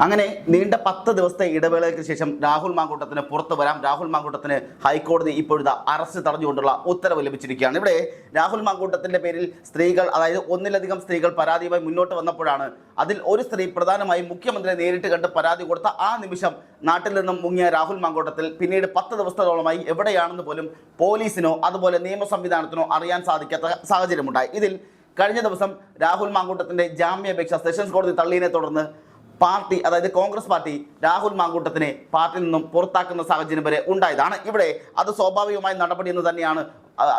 അങ്ങനെ നീണ്ട 10 ദിവസത്തെ ഇടവേളയ്ക്ക് ശേഷം രാഹുൽ മാങ്കൂട്ടത്തിന് പുറത്തു വരാം. രാഹുൽ മാങ്കൂട്ടത്തിന് ഹൈക്കോടതി ഇപ്പോഴത്തെ അറസ്റ്റ് തടഞ്ഞുകൊണ്ടുള്ള ഉത്തരവ് ലഭിച്ചിരിക്കുകയാണ്. ഇവിടെ രാഹുൽ മാങ്കൂട്ടത്തിന്റെ പേരിൽ സ്ത്രീകൾ, അതായത് ഒന്നിലധികം സ്ത്രീകൾ പരാതിയുമായി മുന്നോട്ട് വന്നപ്പോഴാണ് അതിൽ ഒരു സ്ത്രീ പ്രധാനമായും മുഖ്യമന്ത്രിയെ നേരിട്ട് കണ്ട് പരാതി കൊടുത്ത ആ നിമിഷം നാട്ടിൽ നിന്നും മുങ്ങിയ രാഹുൽ മാങ്കൂട്ടത്തിൽ പിന്നീട് 10 ദിവസത്തോളമായി എവിടെയാണെന്ന് പോലും പോലീസിനോ അതുപോലെ നിയമ സംവിധാനത്തിനോ അറിയാൻ സാധിക്കാത്ത സാഹചര്യമുണ്ടായി. ഇതിൽ കഴിഞ്ഞ ദിവസം രാഹുൽ മാങ്കൂട്ടത്തിന്റെ ജാമ്യാപേക്ഷ സെഷൻസ് കോടതി തള്ളിയതിനെ തുടർന്ന് പാർട്ടി, അതായത് കോൺഗ്രസ് പാർട്ടി രാഹുൽ മാങ്കൂട്ടത്തിനെ പാർട്ടിയിൽ നിന്നും പുറത്താക്കുന്ന സാഹചര്യം വരെ ഉണ്ടായതാണ്. ഇവിടെ അത് സ്വാഭാവികമായ നടപടി എന്ന് തന്നെയാണ്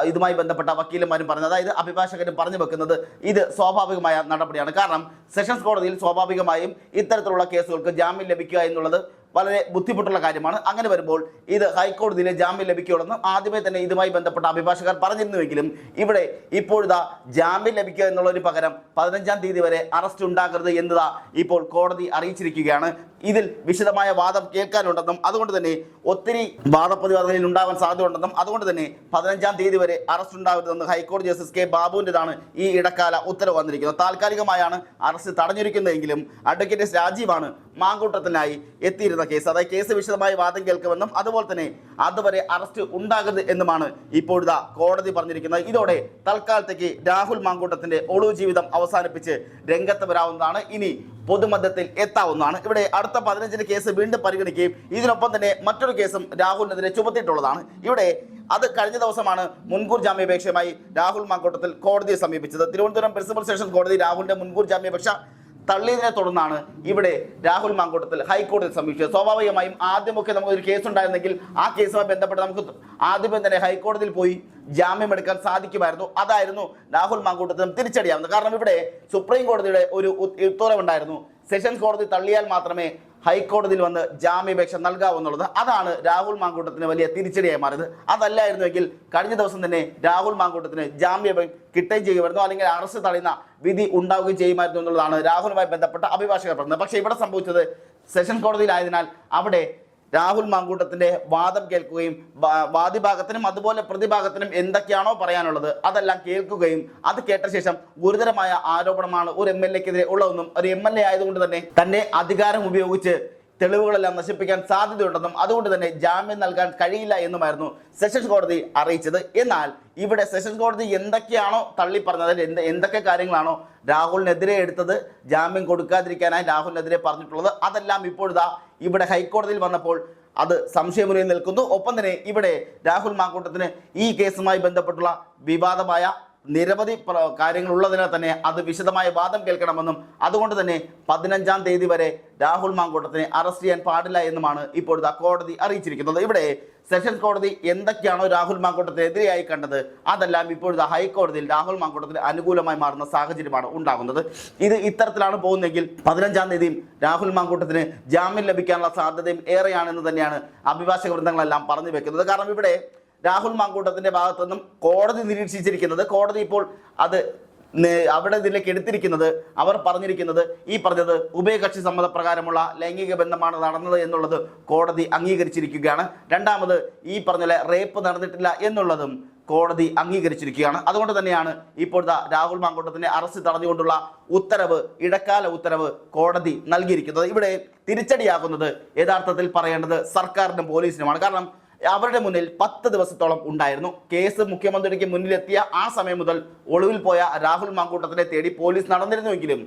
ഇതുമായി ബന്ധപ്പെട്ട വക്കീലന്മാരും പറഞ്ഞത്. അതായത് അഭിഭാഷകരും പറഞ്ഞു വെക്കുന്നത് ഇത് സ്വാഭാവികമായ നടപടിയാണ്. കാരണം സെഷൻസ് കോടതിയിൽ സ്വാഭാവികമായും ഇത്തരത്തിലുള്ള കേസുകൾക്ക് ജാമ്യം ലഭിക്കുക എന്നുള്ളത് വളരെ ബുദ്ധിമുട്ടുള്ള കാര്യമാണ്. അങ്ങനെ വരുമ്പോൾ ഇത് ഹൈക്കോടതിയിലെ ജാമ്യം ലഭിക്കുകയുള്ളെന്ന് ആദ്യമേ തന്നെ ഇതുമായി ബന്ധപ്പെട്ട അഭിഭാഷകർ പറഞ്ഞിരുന്നുവെങ്കിലും ഇവിടെ ഇപ്പോഴത്തെ ജാമ്യം ലഭിക്കുക എന്നുള്ളതിന് പകരം 15-ാം തീയതി വരെ അറസ്റ്റ് ഉണ്ടാകരുത് എന്നതാ ഇപ്പോൾ കോടതി അറിയിച്ചിരിക്കുകയാണ്. ഇതിൽ വിശദമായ വാദം കേൾക്കാനുണ്ടെന്നും അതുകൊണ്ട് തന്നെ ഒത്തിരി വാദപ്രതിവാദങ്ങളിൽ ഉണ്ടാകാൻ സാധ്യതയുണ്ടെന്നും അതുകൊണ്ട് തന്നെ 15-ാം തീയതി വരെ അറസ്റ്റ് ഉണ്ടാകരുതെന്ന് ഹൈക്കോടതി ജസ്റ്റിസ് കെ ബാബുവിൻ്റെതാണ് ഈ ഇടക്കാല ഉത്തരവ് വന്നിരിക്കുന്നത്. താൽക്കാലികമായാണ് അറസ്റ്റ് തടഞ്ഞിരിക്കുന്നതെങ്കിലും അഡ്വക്കേറ്റ് രാജീവാണ് മാങ്കൂട്ടത്തിനായി എത്തിയിരുന്ന കേസ്. അതായത് കേസ് വിശദമായി വാദം കേൾക്കുമെന്നും അതുപോലെ തന്നെ അതുവരെ അറസ്റ്റ് ഉണ്ടാകരുത് എന്നുമാണ് ഇപ്പോഴത്തെ കോടതി പറഞ്ഞിരിക്കുന്നത്. ഇതോടെ തൽക്കാലത്തേക്ക് രാഹുൽ മാങ്കൂട്ടത്തിന്റെ ഒളിവ് ജീവിതം അവസാനിപ്പിച്ച് രംഗത്ത് വരാവുന്നതാണ്. ഇനി പൊതുമധ്യത്തിൽ എത്താവുന്നതാണ്. ഇവിടെ അടുത്ത 15-ന് കേസ് വീണ്ടും പരിഗണിക്കുകയും ഇതിനൊപ്പം തന്നെ മറ്റൊരു കേസും രാഹുലിനെതിരെ ചുമത്തിയിട്ടുള്ളതാണ്. ഇവിടെ അത് കഴിഞ്ഞ ദിവസമാണ് മുൻകൂർ ജാമ്യാപേക്ഷയുമായി രാഹുൽ മാങ്കൂട്ടത്തിൽ കോടതിയെ സമീപിച്ചത്. തിരുവനന്തപുരം പ്രിൻസിപ്പൽ സെഷൻ കോടതി രാഹുലിന്റെ മുൻകൂർ ജാമ്യാപേക്ഷ തള്ളിയതിനെ തുടർന്നാണ് ഇവിടെ രാഹുൽ മാങ്കൂട്ടത്തിൽ ഹൈക്കോടതിയിൽ സമീപിച്ചത്. സ്വാഭാവികമായും ആദ്യമൊക്കെ നമുക്കൊരു കേസ് ഉണ്ടായിരുന്നെങ്കിൽ ആ കേസുമായി ബന്ധപ്പെട്ട് നമുക്ക് ആദ്യമേ തന്നെ ഹൈക്കോടതിയിൽ പോയി ജാമ്യം എടുക്കാൻ സാധിക്കുമായിരുന്നു. അതായിരുന്നു രാഹുൽ മാങ്കൂട്ടത്തിനും തിരിച്ചടിയാവുന്നത്. കാരണം ഇവിടെ സുപ്രീം കോടതിയുടെ ഒരു ഉത്തരവുണ്ടായിരുന്നു, സെഷൻസ് കോടതി തള്ളിയാൽ മാത്രമേ ഹൈക്കോടതിയിൽ വന്ന് ജാമ്യാപേക്ഷ നൽകാവുന്നുള്ളത്. അതാണ് രാഹുൽ മാങ്കൂട്ടത്തിന് വലിയ തിരിച്ചടിയായി മാറിയത്. അതല്ലായിരുന്നുവെങ്കിൽ കഴിഞ്ഞ ദിവസം തന്നെ രാഹുൽ മാങ്കൂട്ടത്തിന് ജാമ്യം കിട്ടുകയും ചെയ്യുമായിരുന്നു, അല്ലെങ്കിൽ അറസ്റ്റ് തടയുന്ന വിധി ഉണ്ടാവുകയും ചെയ്യുമായിരുന്നു എന്നുള്ളതാണ് രാഹുലുമായി ബന്ധപ്പെട്ട അഭിഭാഷകർ പറഞ്ഞത്. പക്ഷേ ഇവിടെ സംഭവിച്ചത് സെഷൻസ് കോടതിയിലായതിനാൽ അവിടെ രാഹുൽ മാങ്കൂട്ടത്തിന്റെ വാദം കേൾക്കുകയും വാദിഭാഗത്തിനും അതുപോലെ പ്രതിഭാഗത്തിനും എന്തൊക്കെയാണോ പറയാനുള്ളത് അതെല്ലാം കേൾക്കുകയും അത് കേട്ട ശേഷം ഗുരുതരമായ ആരോപണമാണ് ഒരു MLA-ക്കെതിരെ ഉള്ളതെന്നും ഒരു MLA ആയതുകൊണ്ട് തന്നെ അധികാരം ഉപയോഗിച്ച് തെളിവുകളെല്ലാം നശിപ്പിക്കാൻ സാധ്യതയുണ്ടെന്നും അതുകൊണ്ട് തന്നെ ജാമ്യം നൽകാൻ കഴിയില്ല എന്നുമായിരുന്നു സെഷൻസ് കോടതി അറിയിച്ചത്. എന്നാൽ ഇവിടെ സെഷൻസ് കോടതി എന്തൊക്കെയാണോ തള്ളി പറഞ്ഞത്, എന്തൊക്കെ കാര്യങ്ങളാണോ രാഹുലിനെതിരെ എടുത്തത്, ജാമ്യം കൊടുക്കാതിരിക്കാനായി രാഹുലിനെതിരെ പറഞ്ഞിട്ടുള്ളത്, അതെല്ലാം ഇപ്പോഴാ ഇവിടെ ഹൈക്കോടതിയിൽ വന്നപ്പോൾ അത് സംശയമുനയിൽ നിൽക്കുന്നു. ഒപ്പം തന്നെ ഇവിടെ രാഹുൽ മാങ്കൂട്ടത്തിന് ഈ കേസുമായി ബന്ധപ്പെട്ടുള്ള വിവാദമായ നിരവധി കാര്യങ്ങൾ ഉള്ളതിനാൽ തന്നെ അത് വിശദമായ വാദം കേൾക്കണമെന്നും അതുകൊണ്ട് തന്നെ 15-ാം തീയതി വരെ രാഹുൽ മാങ്കൂട്ടത്തിനെ അറസ്റ്റ് ചെയ്യാൻ പാടില്ല എന്നുമാണ് ഇപ്പോഴത്തെ കോടതി അറിയിച്ചിരിക്കുന്നത്. ഇവിടെ സെഷൻസ് കോടതി എന്തൊക്കെയാണോ രാഹുൽ മാങ്കൂട്ടത്തിനെതിരെയായി കണ്ടത് അതെല്ലാം ഇപ്പോഴത്തെ ഹൈക്കോടതിയിൽ രാഹുൽ മാങ്കൂട്ടത്തിന് അനുകൂലമായി മാറുന്ന സാഹചര്യമാണ് ഉണ്ടാകുന്നത്. ഇത് ഇത്തരത്തിലാണ് പോകുന്നതെങ്കിൽ 15-ാം തീയതിയും രാഹുൽ മാങ്കൂട്ടത്തിന് ജാമ്യം ലഭിക്കാനുള്ള സാധ്യതയും ഏറെയാണെന്ന് തന്നെയാണ് അഭിഭാഷക വൃന്ദങ്ങളെല്ലാം പറഞ്ഞു വെക്കുന്നത്. കാരണം ഇവിടെ രാഹുൽ മാങ്കൂട്ടത്തിന്റെ ഭാഗത്തു നിന്നും കോടതി നിരീക്ഷിച്ചിരിക്കുന്നത്, കോടതി ഇപ്പോൾ അത് അവിടെ ഇതിലേക്ക് എടുത്തിരിക്കുന്നത്, അവർ പറഞ്ഞിരിക്കുന്നത് ഈ പറഞ്ഞത് ഉഭയകക്ഷി സമ്മതപ്രകാരമുള്ള ലൈംഗിക ബന്ധമാണ് നടന്നത് എന്നുള്ളത് കോടതി അംഗീകരിച്ചിരിക്കുകയാണ്. രണ്ടാമത് ഈ പറഞ്ഞ റേപ്പ് നടന്നിട്ടില്ല എന്നുള്ളതും കോടതി അംഗീകരിച്ചിരിക്കുകയാണ്. അതുകൊണ്ട് തന്നെയാണ് ഇപ്പോഴത്തെ രാഹുൽ മാങ്കൂട്ടത്തിന്റെ അറസ്റ്റ് തടഞ്ഞുകൊണ്ടുള്ള ഉത്തരവ്, ഇടക്കാല ഉത്തരവ് കോടതി നൽകിയിരിക്കുന്നത്. ഇവിടെ തിരിച്ചടിയാകുന്നത് യഥാർത്ഥത്തിൽ പറയേണ്ടത് സർക്കാരിനും പോലീസിനുമാണ്. കാരണം അവരുടെ മുന്നിൽ 10 ദിവസത്തോളം ഉണ്ടായിരുന്നു. കേസ് മുഖ്യമന്ത്രിക്ക് മുന്നിലെത്തിയ ആ സമയം മുതൽ ഒളിവിൽ പോയ രാഹുൽ മാങ്കൂട്ടത്തിനെ തേടി പോലീസ് നടന്നിരുന്നുവെങ്കിലും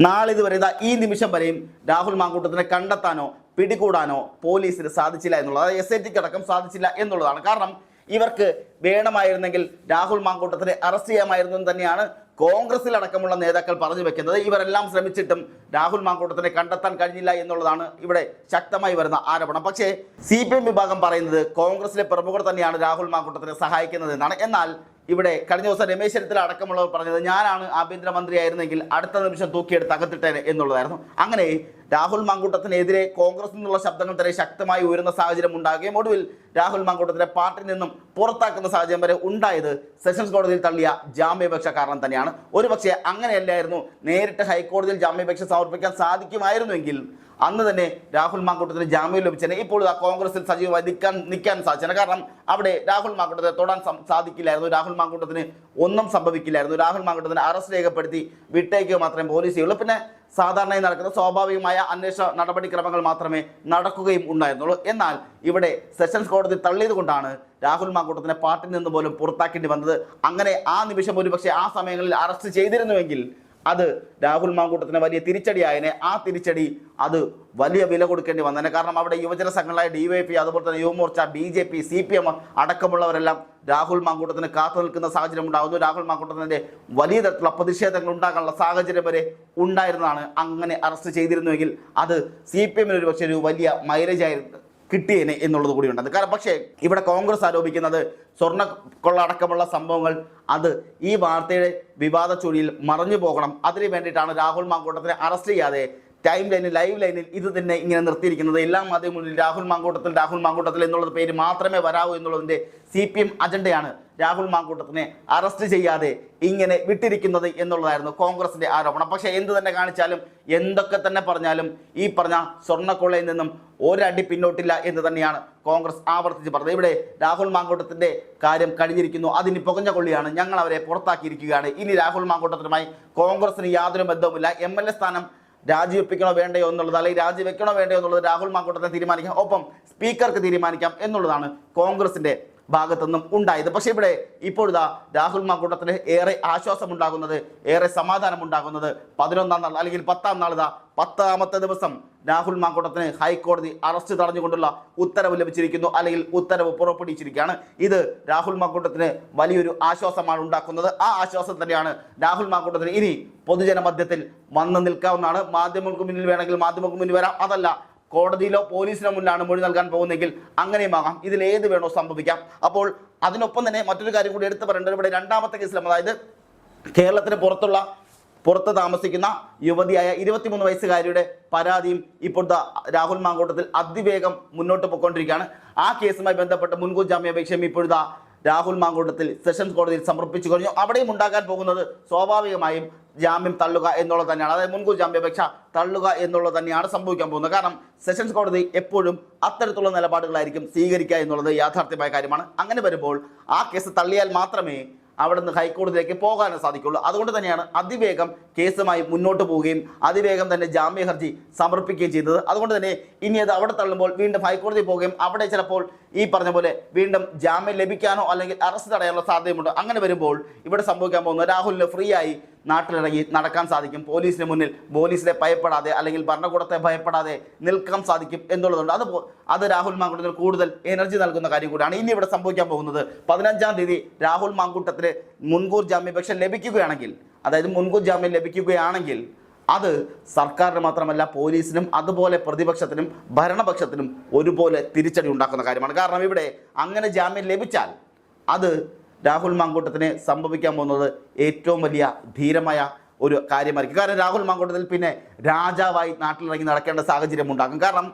നാളിതുവരെ ഈ നിമിഷം വരെയും രാഹുൽ മാങ്കൂട്ടത്തിനെ കണ്ടെത്താനോ പിടികൂടാനോ പോലീസിന് സാധിച്ചില്ല എന്നുള്ളത്, അതായത് SIT അടക്കം സാധിച്ചില്ല എന്നുള്ളതാണ്. കാരണം ഇവർക്ക് വേണമായിരുന്നെങ്കിൽ രാഹുൽ മാങ്കൂട്ടത്തിനെ അറസ്റ്റ് ചെയ്യാമായിരുന്നു എന്ന് തന്നെയാണ് കോൺഗ്രസിൽ അടക്കമുള്ള നേതാക്കൾ പറഞ്ഞു വെക്കുന്നത്. ഇവരെല്ലാം ശ്രമിച്ചിട്ടും രാഹുൽ മാങ്കൂട്ടത്തിനെ കണ്ടെത്താൻ കഴിഞ്ഞില്ല എന്നുള്ളതാണ് ഇവിടെ ശക്തമായി വരുന്ന ആരോപണം. പക്ഷേ CPM വിഭാഗം പറയുന്നത് കോൺഗ്രസിലെ പ്രമുഖർ തന്നെയാണ് രാഹുൽ മാങ്കൂട്ടത്തിനെ സഹായിക്കുന്നത് എന്നാണ്. എന്നാൽ ഇവിടെ കഴിഞ്ഞ ദിവസം രമേശ് ചെന്നിത്തല അടക്കമുള്ളവർ പറഞ്ഞത് ഞാനാണ് ആഭ്യന്തരമന്ത്രിയായിരുന്നെങ്കിൽ അടുത്ത നിമിഷം തൂക്കിയെടുത്ത് അകത്തിട്ടേനെ എന്നുള്ളതായിരുന്നു. അങ്ങനെ രാഹുൽ മാങ്കൂട്ടത്തിനെതിരെ കോൺഗ്രസിൽ നിന്നുള്ള ശബ്ദങ്ങൾ തന്നെ ശക്തമായി ഉയരുന്ന സാഹചര്യം ഉണ്ടാകുകയും ഒടുവിൽ രാഹുൽ മാങ്കൂട്ടത്തിനെ പാർട്ടിയിൽ നിന്നും പുറത്താക്കുന്ന സാഹചര്യം വരെ ഉണ്ടായത് സെഷൻസ് കോടതിയിൽ തള്ളിയ ജാമ്യാപേക്ഷ കാരണം തന്നെയാണ്. ഒരുപക്ഷെ അങ്ങനെയല്ലായിരുന്നു, നേരിട്ട് ഹൈക്കോടതിയിൽ ജാമ്യാപേക്ഷ സമർപ്പിക്കാൻ സാധിക്കുമായിരുന്നുവെങ്കിൽ അന്ന് തന്നെ രാഹുൽ മാങ്കൂട്ടത്തിന് ജാമ്യം ലഭിച്ചേനെ. ഇപ്പോൾ കോൺഗ്രസിൽ സജീവമായി നിൽക്കാൻ സാധിച്ചേനെ. കാരണം അവിടെ രാഹുൽ മാങ്കൂട്ടത്തെ തൊടാൻ സാധിക്കില്ലായിരുന്നു, രാഹുൽ മാങ്കൂട്ടത്തിന് ഒന്നും സംഭവിക്കില്ലായിരുന്നു. രാഹുൽ മാങ്കൂട്ടത്തിന് അറസ്റ്റ് രേഖപ്പെടുത്തി വിട്ടേക്കുക മാത്രമേ പോലീസ് ചെയ്യുള്ളൂ. പിന്നെ സാധാരണയായി നടക്കുന്ന സ്വാഭാവികമായ അന്വേഷണ നടപടിക്രമങ്ങൾ മാത്രമേ നടക്കുകയും ഉണ്ടായിരുന്നുള്ളൂ. എന്നാൽ ഇവിടെ സെഷൻസ് കോടതി തള്ളിയത് കൊണ്ടാണ് രാഹുൽ മാങ്കൂട്ടത്തിനെ പാർട്ടിയിൽ നിന്ന് പോലും പുറത്താക്കേണ്ടി വന്നത്. അങ്ങനെ ആ നിമിഷം ഒരുപക്ഷെ ആ സമയങ്ങളിൽ അറസ്റ്റ് ചെയ്തിരുന്നുവെങ്കിൽ അത് രാഹുൽ മാങ്കൂട്ടത്തിന് വലിയ തിരിച്ചടിയായതിനെ. ആ തിരിച്ചടി അത് വലിയ വില കൊടുക്കേണ്ടി വന്നതിനെ. കാരണം അവിടെ യുവജന സംഘടനകളായ DYFI, അതുപോലെ തന്നെ യുവമോർച്ച, BJP, CPM അടക്കമുള്ളവരെല്ലാം രാഹുൽ മാങ്കൂട്ടത്തിന് കാത്തു നിൽക്കുന്ന സാഹചര്യം ഉണ്ടാകുന്നു. രാഹുൽ മാങ്കൂട്ടത്തിൻ്റെ വലിയ തരത്തിലുള്ള പ്രതിഷേധങ്ങൾ ഉണ്ടാകാനുള്ള സാഹചര്യം വരെ ഉണ്ടായിരുന്നതാണ്. അങ്ങനെ അറസ്റ്റ് ചെയ്തിരുന്നുവെങ്കിൽ അത് CPM ഒരു പക്ഷേ ഒരു വലിയ മൈലേജ് ആയിരുന്നു കിട്ടിയേനെ എന്നുള്ളത് കൂടിയുണ്ട്. കാരണം പക്ഷേ ഇവിടെ കോൺഗ്രസ് ആരോപിക്കുന്നത് സ്വർണ്ണ കൊള്ള അടക്കമുള്ള സംഭവങ്ങൾ അത് ഈ വാർത്തയുടെ വിവാദ ചുഴിയിൽ മറഞ്ഞു പോകണം. അതിനു വേണ്ടിയിട്ടാണ് രാഹുൽ മാങ്കൂട്ടത്തിനെ അറസ്റ്റ് ചെയ്യാതെ ലൈവ് ലൈനിൽ ഇത് തന്നെ ഇങ്ങനെ നിർത്തിയിരിക്കുന്നത്. എല്ലാ മാധ്യമങ്ങളിലും രാഹുൽ മാങ്കൂട്ടത്തിൽ എന്നുള്ളത് പേര് മാത്രമേ വരാവൂ എന്നുള്ളതിൻ്റെ CPM അജണ്ടയാണ് രാഹുൽ മാങ്കൂട്ടത്തിനെ അറസ്റ്റ് ചെയ്യാതെ ഇങ്ങനെ വിട്ടിരിക്കുന്നത് എന്നുള്ളതായിരുന്നു കോൺഗ്രസിന്റെ ആരോപണം. പക്ഷേ എന്ത് തന്നെ കാണിച്ചാലും എന്തൊക്കെ തന്നെ പറഞ്ഞാലും ഈ പറഞ്ഞ സ്വർണ്ണക്കൊള്ളയിൽ നിന്നും ഒരടി പിന്നോട്ടില്ല എന്ന് തന്നെയാണ് കോൺഗ്രസ് ആവർത്തിച്ച് പറഞ്ഞത്. ഇവിടെ രാഹുൽ മാങ്കൂട്ടത്തിന്റെ കാര്യം കഴിഞ്ഞിരിക്കുന്നു, അതിന് പുകഞ്ഞ കൊള്ളിയാണ്, ഞങ്ങൾ അവരെ പുറത്താക്കിയിരിക്കുകയാണ്. ഇനി രാഹുൽ മാങ്കൂട്ടത്തിനുമായി കോൺഗ്രസിന് യാതൊരു ബന്ധവുമില്ല. MLA സ്ഥാനം രാജിവെപ്പിക്കണോ വേണ്ടയോ എന്നുള്ളത്, അല്ലെങ്കിൽ രാജിവെക്കണോ വേണ്ടയോ എന്നുള്ളത് രാഹുൽ മാങ്കൂട്ടത്തെ തീരുമാനിക്കാം, ഒപ്പം സ്പീക്കർക്ക് തീരുമാനിക്കാം എന്നുള്ളതാണ് കോൺഗ്രസിന്റെ ഭാഗത്തുനിന്നും ഉണ്ടായത്. പക്ഷേ ഇവിടെ ഇപ്പോഴിതാ രാഹുൽ മാങ്കൂട്ടത്തിന് ഏറെ ആശ്വാസമുണ്ടാകുന്നത്, ഏറെ സമാധാനമുണ്ടാകുന്നത് 11ാം നാൾ അല്ലെങ്കിൽ 10ാം നാൾ, 10ാമത്തെ ദിവസം രാഹുൽ മാങ്കൂട്ടത്തിന് ഹൈക്കോടതി അറസ്റ്റ് തടഞ്ഞുകൊണ്ടുള്ള ഉത്തരവ് ലഭിച്ചിരിക്കുന്നു, അല്ലെങ്കിൽ ഉത്തരവ് പുറപ്പെടുവിച്ചിരിക്കുകയാണ്. ഇത് രാഹുൽ മാങ്കൂട്ടത്തിന് വലിയൊരു ആശ്വാസമാണ് ഉണ്ടാക്കുന്നത്. ആ ആശ്വാസം തന്നെയാണ് രാഹുൽ മാങ്കൂട്ടത്തിന് ഇനി പൊതുജന മധ്യത്തിൽ വന്ന് നിൽക്കാവുന്നതാണ്. മാധ്യമങ്ങൾക്ക് മുന്നിൽ വേണമെങ്കിൽ മാധ്യമങ്ങൾക്ക് മുന്നിൽ വരാം, അതല്ല കോടതിയിലോ പോലീസിനോ മുന്നിലാണ് മൊഴി നൽകാൻ പോകുന്നതെങ്കിൽ അങ്ങനെയുമാകാം. ഇതിൽ ഏത് വേണോ സംഭവിക്കാം. അപ്പോൾ അതിനൊപ്പം തന്നെ മറ്റൊരു കാര്യം കൂടി എടുത്തു പറയേണ്ടത്, ഇവിടെ രണ്ടാമത്തെ കേസിലും, അതായത് കേരളത്തിന് പുറത്ത് താമസിക്കുന്ന യുവതിയായ 23 വയസ്സുകാരിയുടെ പരാതിയും ഇപ്പോഴത്തെ രാഹുൽ മാങ്കൂട്ടത്തിൽ അതിവേഗം മുന്നോട്ട് പോയിക്കൊണ്ടിരിക്കുകയാണ്. ആ കേസുമായി ബന്ധപ്പെട്ട് മുൻകൂർ ജാമ്യാപേക്ഷയും ഇപ്പോഴത്തെ രാഹുൽ മാങ്കൂട്ടത്തിൽ സെഷൻസ് കോടതിയിൽ സമർപ്പിച്ചു കഴിഞ്ഞു. അവിടെയും ഉണ്ടാകാൻ പോകുന്നത് സ്വാഭാവികമായും ജാമ്യം തള്ളുക എന്നുള്ളത് തന്നെയാണ്. അതായത് മുൻകൂർ ജാമ്യാപേക്ഷ തള്ളുക എന്നുള്ളത് തന്നെയാണ് സംഭവിക്കാൻ പോകുന്നത്. കാരണം സെഷൻസ് കോടതി എപ്പോഴും അത്തരത്തിലുള്ള നിലപാടുകളായിരിക്കും സ്വീകരിക്കുക എന്നുള്ളത് യാഥാർത്ഥ്യമായ കാര്യമാണ്. അങ്ങനെ വരുമ്പോൾ ആ കേസ് തള്ളിയാൽ മാത്രമേ അവിടെ നിന്ന് ഹൈക്കോടതിയിലേക്ക് പോകാനും സാധിക്കുള്ളൂ. അതുകൊണ്ട് തന്നെയാണ് അതിവേഗം കേസുമായി മുന്നോട്ട് പോവുകയും അതിവേഗം തന്നെ ജാമ്യ ഹർജി സമർപ്പിക്കുകയും ചെയ്തത്. അതുകൊണ്ട് തന്നെ ഇനി അത് അവിടെ തള്ളുമ്പോൾ വീണ്ടും ഹൈക്കോടതി പോവുകയും അവിടെ ചിലപ്പോൾ ഈ പറഞ്ഞ പോലെ വീണ്ടും ജാമ്യം ലഭിക്കാനോ അല്ലെങ്കിൽ അറസ്റ്റ് തടയാനുള്ള സാധ്യതയുണ്ട്. അങ്ങനെ വരുമ്പോൾ ഇവിടെ സംഭവിക്കാൻ പോകുന്നത് രാഹുലിന് ഫ്രീ ആയി നാട്ടിലിറങ്ങി നടക്കാൻ സാധിക്കും. പോലീസിന് മുന്നിൽ പോലീസിനെ ഭയപ്പെടാതെ അല്ലെങ്കിൽ ഭരണകൂടത്തെ ഭയപ്പെടാതെ നിൽക്കാൻ സാധിക്കും എന്നുള്ളതുണ്ട്. അത് രാഹുൽ മാങ്കൂട്ടത്തിന് കൂടുതൽ എനർജി നൽകുന്ന കാര്യം കൂടിയാണ്. ഇനി ഇവിടെ സംഭവിക്കാൻ പോകുന്നത് 15ാം തീയതി രാഹുൽ മാങ്കൂട്ടത്തിന് മുൻകൂർ ജാമ്യാപേക്ഷ ലഭിക്കുകയാണെങ്കിൽ, അതായത് മുൻകൂർ ജാമ്യം ലഭിക്കുകയാണെങ്കിൽ അത് സർക്കാരിന് മാത്രമല്ല പോലീസിനും അതുപോലെ പ്രതിപക്ഷത്തിനും ഭരണപക്ഷത്തിനും ഒരുപോലെ തിരിച്ചടി ഉണ്ടാക്കുന്ന കാര്യമാണ്. കാരണം ഇവിടെ അങ്ങനെ ജാമ്യം ലഭിച്ചാൽ അത് രാഹുൽ മാങ്കൂട്ടത്തിന് സംഭവിക്കാൻ പോകുന്നത് ഏറ്റവും വലിയ ധീരമായ ഒരു കാര്യമായിരിക്കും. കാരണം രാഹുൽ മാങ്കൂട്ടത്തിൽ പിന്നെ രാജാവായി നാട്ടിലിറങ്ങി നടക്കേണ്ട സാഹചര്യം ഉണ്ടാകും. കാരണം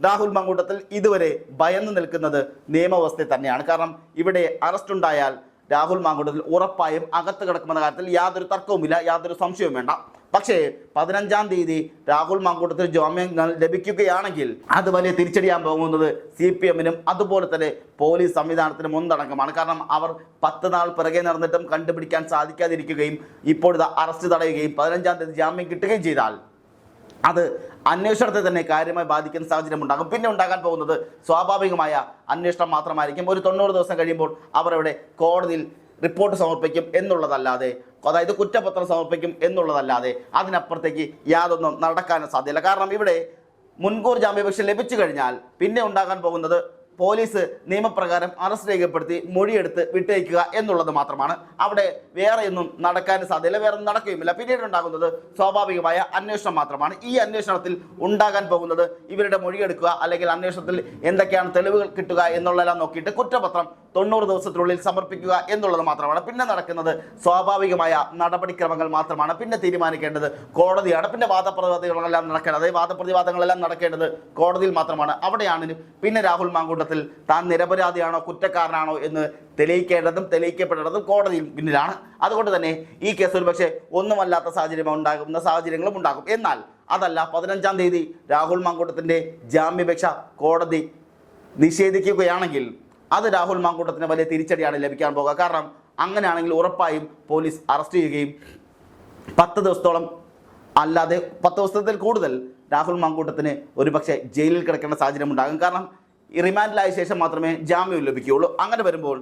രാഹുൽ മാങ്കൂട്ടത്തിൽ ഇതുവരെ ഭയന്ന് നിൽക്കുന്നത് നിയമവ്യവസ്ഥയെ തന്നെയാണ്. കാരണം ഇവിടെ അറസ്റ്റ് ഉണ്ടായാൽ രാഹുൽ മാങ്കൂട്ടത്തിൽ ഉറപ്പായും അകത്ത് കിടക്കുമെന്ന കാര്യത്തിൽ യാതൊരു തർക്കവുമില്ല, യാതൊരു സംശയവും വേണ്ട. പക്ഷേ 15ാം തീയതി രാഹുൽ മാങ്കൂട്ടത്തിൽ ജാമ്യം ലഭിക്കുകയാണെങ്കിൽ അത് വലിയ തിരിച്ചടിയാൻ പോകുന്നത് CPM-നും അതുപോലെ തന്നെ പോലീസ് സംവിധാനത്തിനും ഒന്നടങ്കമാണ്. കാരണം അവർ 10 നാൾ പിറകെ നടന്നിട്ടും കണ്ടുപിടിക്കാൻ സാധിക്കാതിരിക്കുകയും ഇപ്പോഴത്തെ അറസ്റ്റ് തടയുകയും 15ാം തീയതി ജാമ്യം കിട്ടുകയും ചെയ്താൽ അത് അന്വേഷണത്തെ തന്നെ കാര്യമായി ബാധിക്കുന്ന സാഹചര്യം ഉണ്ടാകും. പിന്നെ ഉണ്ടാകാൻ പോകുന്നത് സ്വാഭാവികമായ അന്വേഷണം മാത്രമായിരിക്കും. ഒരു 90 ദിവസം കഴിയുമ്പോൾ അവർ ഇവിടെ കോടതിയിൽ റിപ്പോർട്ട് സമർപ്പിക്കും എന്നുള്ളതല്ലാതെ, അതായത് കുറ്റപത്രം സമർപ്പിക്കും എന്നുള്ളതല്ലാതെ അതിനപ്പുറത്തേക്ക് യാതൊന്നും നടക്കാനും സാധ്യതയില്ല. കാരണം ഇവിടെ മുൻകൂർ ജാമ്യാപേക്ഷ ലഭിച്ചു കഴിഞ്ഞാൽ പിന്നെ ഉണ്ടാകാൻ പോകുന്നത് പോലീസ് നിയമപ്രകാരം അറസ്റ്റ് രേഖപ്പെടുത്തി മൊഴിയെടുത്ത് വിട്ടയക്കുക എന്നുള്ളത് മാത്രമാണ്. അവിടെ വേറെയൊന്നും നടക്കാൻ സാധ്യതയില്ല, വേറെ ഒന്നും നടക്കുകയുമില്ല. പിന്നീട് ഉണ്ടാകുന്നത് സ്വാഭാവികമായ അന്വേഷണം മാത്രമാണ്. ഈ അന്വേഷണത്തിൽ ഉണ്ടാകാൻ പോകുന്നത് ഇവരുടെ മൊഴിയെടുക്കുക, അല്ലെങ്കിൽ അന്വേഷണത്തിൽ എന്തൊക്കെയാണ് തെളിവുകൾ കിട്ടുക എന്നുള്ളതെല്ലാം നോക്കിയിട്ട് കുറ്റപത്രം 90 ദിവസത്തിനുള്ളിൽ സമർപ്പിക്കുക എന്നുള്ളത് മാത്രമാണ്. പിന്നെ നടക്കുന്നത് സ്വാഭാവികമായ നടപടിക്രമങ്ങൾ മാത്രമാണ്. പിന്നെ തീരുമാനിക്കേണ്ടത് കോടതിയാണ്. പിന്നെ വാദപ്രതിവാദങ്ങളെല്ലാം നടക്കേണ്ടത്, വാദപ്രതിവാദങ്ങളെല്ലാം നടക്കേണ്ടത് കോടതിയിൽ മാത്രമാണ്. അവിടെയാണ് പിന്നെ രാഹുൽ മാങ്കൂട്ടത്തിൽ താൻ നിരപരാധിയാണോ കുറ്റക്കാരനാണോ എന്ന് തെളിയിക്കേണ്ടതും തെളിയിക്കപ്പെടേണ്ടതും കോടതിയിൽ പിന്നിലാണ്. അതുകൊണ്ട് തന്നെ ഈ കേസ് ഒരു പക്ഷേ ഒന്നുമല്ലാത്ത സാഹചര്യങ്ങളും ഉണ്ടാകും. എന്നാൽ അതല്ല, 15ാം തീയതി രാഹുൽ മാങ്കൂട്ടത്തിൻ്റെ ജാമ്യാപേക്ഷ കോടതി നിഷേധിക്കുകയാണെങ്കിൽ അത് രാഹുൽ മാങ്കൂട്ടത്തിന് വലിയ തിരിച്ചടിയാണ് ലഭിക്കാൻ പോകുക. കാരണം അങ്ങനെയാണെങ്കിൽ ഉറപ്പായും പോലീസ് അറസ്റ്റ് ചെയ്യുകയും 10 ദിവസത്തോളം അല്ലാതെ 10 ദിവസത്തിൽ കൂടുതൽ രാഹുൽ മാങ്കൂട്ടത്തിന് ഒരുപക്ഷെ ജയിലിൽ കിടക്കേണ്ട സാഹചര്യം ഉണ്ടാകും. കാരണം ഈ റിമാൻഡിലായ ശേഷം മാത്രമേ ജാമ്യം ലഭിക്കുകയുള്ളൂ. അങ്ങനെ വരുമ്പോൾ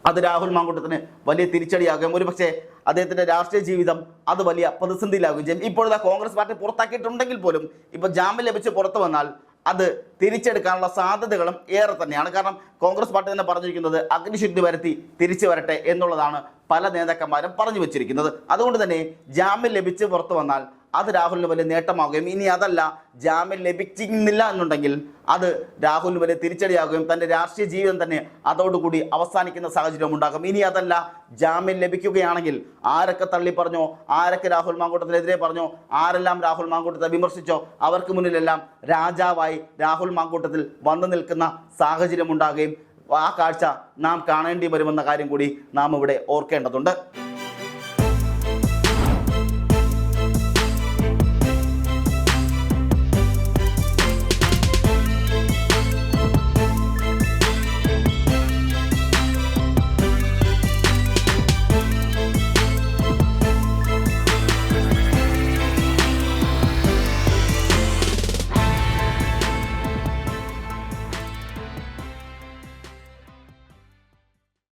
അത് രാഹുൽ മാങ്കൂട്ടത്തിന് വലിയ തിരിച്ചടിയാകും. ഒരുപക്ഷെ അദ്ദേഹത്തിൻ്റെ രാഷ്ട്രീയ ജീവിതം അത് വലിയ പ്രതിസന്ധിയിലാകുകയും ചെയ്യും. ഇപ്പോഴത്തെ കോൺഗ്രസ് പാർട്ടി പുറത്താക്കിയിട്ടുണ്ടെങ്കിൽ പോലും ഇപ്പോൾ ജാമ്യം ലഭിച്ച് പുറത്തു വന്നാൽ അത് തിരിച്ചെടുക്കാനുള്ള സാധ്യതകളും ഏറെ തന്നെയാണ്. കാരണം കോൺഗ്രസ് പാർട്ടി തന്നെ പറഞ്ഞിരിക്കുന്നത് അഗ്നിശുദ്ധി വരുത്തി തിരിച്ചു വരട്ടെ എന്നുള്ളതാണ് പല നേതാക്കന്മാരും പറഞ്ഞു വെച്ചിരിക്കുന്നത്. അതുകൊണ്ട് തന്നെ ജാമ്യം ലഭിച്ച് പുറത്തു വന്നാൽ അത് രാഹുലിന് വലിയ നേട്ടമാവുകയും ഇനി അതല്ല ജാമ്യം ലഭിക്കുന്നില്ല എന്നുണ്ടെങ്കിൽ അത് രാഹുലിന് വലിയ തിരിച്ചടിയാകുകയും തൻ്റെ രാഷ്ട്രീയ ജീവിതം തന്നെ അതോടുകൂടി അവസാനിക്കുന്ന സാഹചര്യം ഉണ്ടാകും. ഇനി അതല്ല ജാമ്യം ലഭിക്കുകയാണെങ്കിൽ ആരൊക്കെ തള്ളി പറഞ്ഞോ, ആരൊക്കെ രാഹുൽ മാങ്കൂട്ടത്തിനെതിരെ പറഞ്ഞോ, ആരെല്ലാം രാഹുൽ മാങ്കൂട്ടത്തെ വിമർശിച്ചോ അവർക്ക് മുന്നിലെല്ലാം രാജാവായി രാഹുൽ മാങ്കൂട്ടത്തിൽ വന്നു നിൽക്കുന്ന സാഹചര്യം ഉണ്ടാകുകയും ആ കാഴ്ച നാം കാണേണ്ടി വരുമെന്ന കാര്യം കൂടി നാം ഇവിടെ ഓർക്കേണ്ടതുണ്ട്.